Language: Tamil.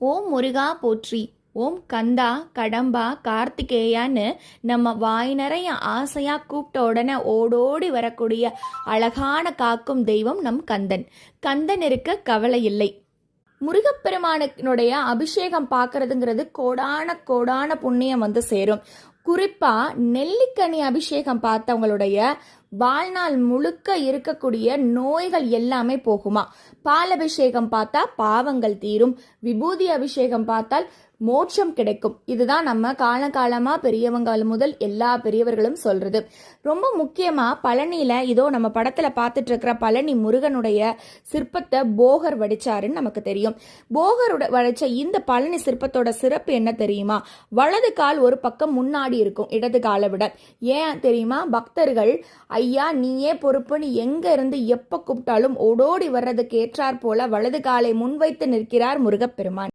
ஓம் முருகா போற்றி. ஓம் கந்தா கடம்பா கார்த்திகேயான்னு நம்ம வாய் நிறைய ஆசையா கூப்பிட்ட உடனே ஓடோடி வரக்கூடிய அழகான காக்கும் தெய்வம் நம் கந்தன். கந்தன் இருக்க கவலை இல்லை. முருகப்பெருமானுடைய அபிஷேகம் பார்க்கறதுங்கிறது கோடான கோடான புண்ணியம் சேரும். குறிப்பா நெல்லிக்கனி அபிஷேகம் பார்த்தவங்களுடைய வாழ்நாள் முழுக்க இருக்கக்கூடிய நோய்கள் எல்லாமே போகுமா. பால் அபிஷேகம் பார்த்தா பாவங்கள் தீரும். விபூதி அபிஷேகம் பார்த்தால் மோட்சம் கிடைக்கும். இதுதான் நம்ம காலகாலமா பெரியவங்க முதல் எல்லா பெரியவர்களும் சொல்றது. ரொம்ப முக்கியமா பழனியில இதோ நம்ம படத்துல பார்த்துட்டு இருக்கிற பழனி முருகனுடைய சிற்பத்தை போகர் வடிச்சாருன்னு நமக்கு தெரியும். போகர் வடிச்ச இந்த பழனி சிற்பத்தோட சிறப்பு என்ன தெரியுமா? வலது கால் ஒரு பக்கம் முன்னாடி இருக்கும் இடது காலை விட. ஏன் தெரியுமா? பக்தர்கள் ஐயா நீயே பொறுப்புன்னு எங்க இருந்து எப்ப கூப்பிட்டாலும் ஓடோடி வர்றதுக்கு ஏற்றாற் போல வலது காலை முன்வைத்து நிற்கிறார் முருகப்பெருமான்.